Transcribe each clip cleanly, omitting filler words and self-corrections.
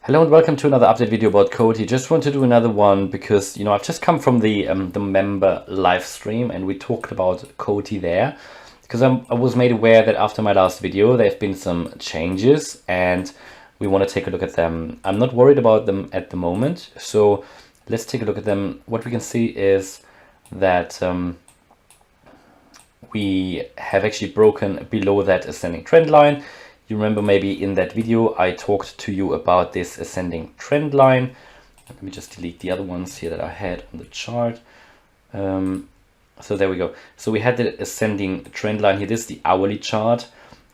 Hello and welcome to another update video about Coti. Just want to do another one because I've just come from the member live stream and we talked about Coti there because I was made aware that after my last video there have been some changes and we want to take a look at them. I'm not worried about them at the moment, so let's take a look at them. What we can see is that we have actually broken below that ascending trend line. You remember maybe in that video I talked to you about this ascending trend line. Let me just delete the other ones here that I had on the chart. So there we go. So we had the ascending trend line here. This is the hourly chart.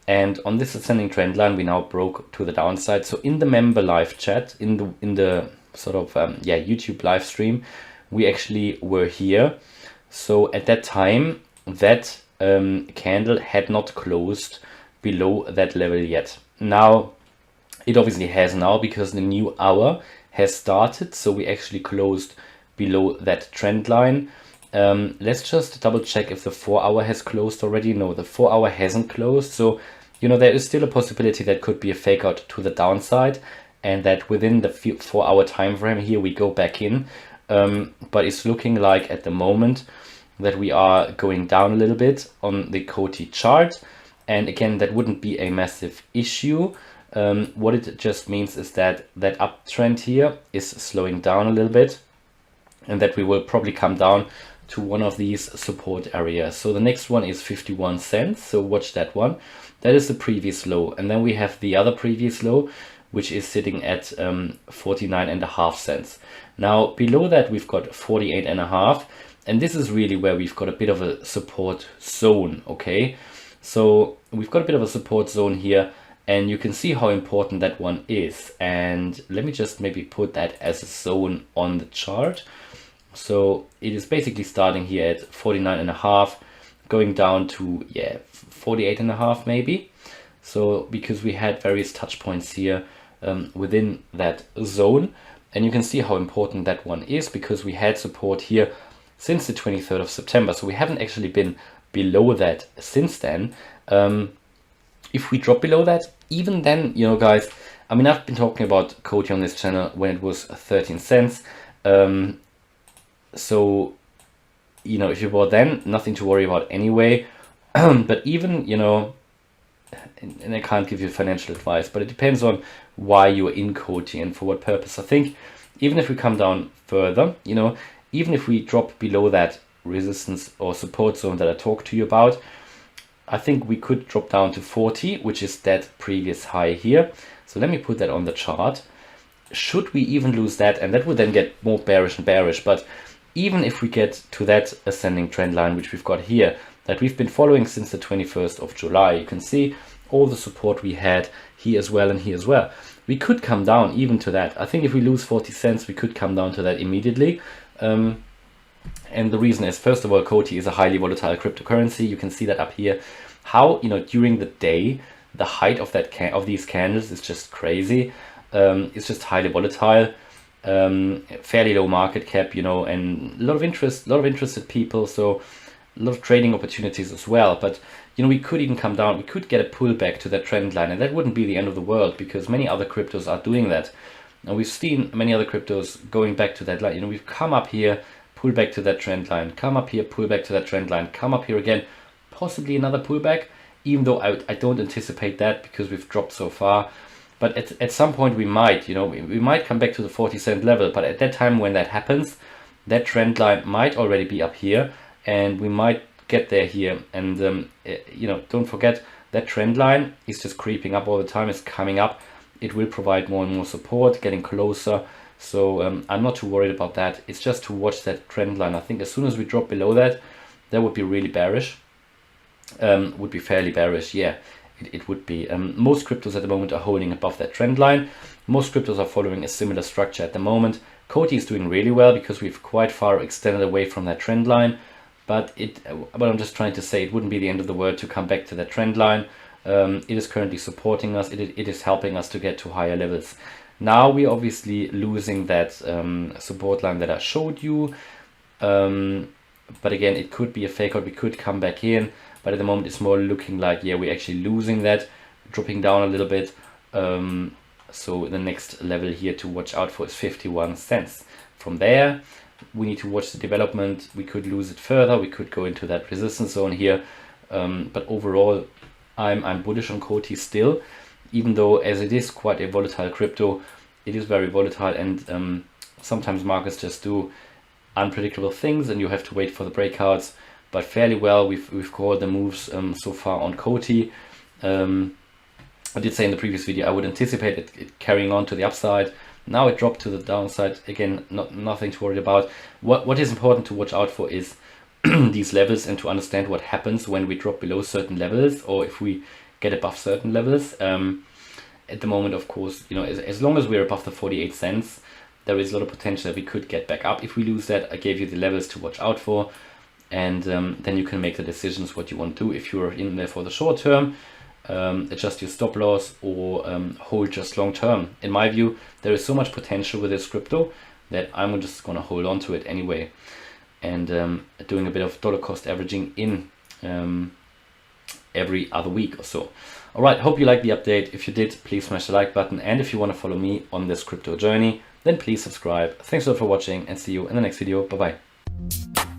And on this ascending trend line, we now broke to the downside. So in the member live chat, in the sort of YouTube live stream, we actually were here. So at that time, that candle had not closed below that level yet. Now it obviously has now because the new hour has started, so we actually closed below that trend line. Let's just double check if the 4 hour has closed already. No, the 4 hour hasn't closed, so there is still a possibility that could be a fake out to the downside and that within the 4 hour time frame here we go back in, but it's looking like at the moment that we are going down a little bit on the Coti chart. And again, that wouldn't be a massive issue. What it just means is that that uptrend here is slowing down a little bit and that we will probably come down to one of these support areas. So the next one is 51 cents. So watch that one. That is the previous low. And then we have the other previous low, which is sitting at 49.5 cents. Now below that, we've got 48.5. And this is really where we've got a bit of a support zone, okay? So we've got a bit of a support zone here and you can see how important that one is. And let me just maybe put that as a zone on the chart. So it is basically starting here at 49.5, going down to 48.5 maybe. So because we had various touch points here within that zone, and you can see how important that one is because we had support here since the 23rd of September. So we haven't actually been below that since then. If we drop below that, even then, guys, I mean, I've been talking about Coti on this channel when it was 13 cents. So, if you bought then, nothing to worry about anyway. But even, and I can't give you financial advice, but it depends on why you're in Coti and for what purpose. I think even if we come down further, even if we drop below that resistance or support zone that I talked to you about, I think we could drop down to 40, which is that previous high here. So let me put that on the chart. Should we even lose that, and that would then get more bearish and bearish, but even if we get to that ascending trend line, which we've got here, that we've been following since the 21st of July, you can see all the support we had here as well and here as well. We could come down even to that. I think if we lose 40 cents, we could come down to that immediately. And the reason is, first of all, Coti is a highly volatile cryptocurrency. You can see that up here. How, during the day, the height of of these candles is just crazy. It's just highly volatile, fairly low market cap, and a lot of interested people. So a lot of trading opportunities as well. But, we could even come down. We could get a pullback to that trend line, and that wouldn't be the end of the world because many other cryptos are doing that. And we've seen many other cryptos going back to that line. We've come up here, pull back to that trend line, come up here, pull back to that trend line, come up here again, possibly another pullback, even though I don't anticipate that because we've dropped so far. But at some point we might, we might come back to the 40 cent level, but at that time when that happens, that trend line might already be up here and we might get there here. And, don't forget that trend line is just creeping up all the time, it's coming up. It will provide more and more support, getting closer. So I'm not too worried about that. It's just to watch that trend line. I think as soon as we drop below that, that would be really bearish. Would be fairly bearish. Yeah, it would be. Most cryptos at the moment are holding above that trend line. Most cryptos are following a similar structure at the moment. Coti is doing really well because we've quite far extended away from that trend line. But I'm just trying to say it wouldn't be the end of the world to come back to that trend line. It is currently supporting us. It is helping us to get to higher levels. Now we're obviously losing that support line that I showed you. But again, it could be a fake out. We could come back in. But at the moment, it's more looking like, we're actually losing that, dropping down a little bit. So the next level here to watch out for is 51 cents. From there, we need to watch the development. We could lose it further. We could go into that resistance zone here. But overall, I'm bullish on Coti still, even though as it is quite a volatile crypto, it is very volatile, and sometimes markets just do unpredictable things and you have to wait for the breakouts. But fairly well, we've called the moves so far on Coti. I did say in the previous video I would anticipate it carrying on to the upside. Now it dropped to the downside again. Nothing to worry about. What is important to watch out for is these levels, and to understand what happens when we drop below certain levels or if we get above certain levels. At the moment, of course, you know, as long as we're above the 48 cents, there is a lot of potential that we could get back up. If we lose that, I gave you the levels to watch out for, and then you can make the decisions what you want to do. If you're in there for the short term, adjust your stop loss, or hold just long term. In my view, there is so much potential with this crypto that I'm just going to hold on to it anyway, and doing a bit of dollar cost averaging in every other week or so. All right, hope you liked the update. If you did, please smash the like button, and if you want to follow me on this crypto journey, then please subscribe. Thanks a lot for watching, and see you in the next video. Bye bye.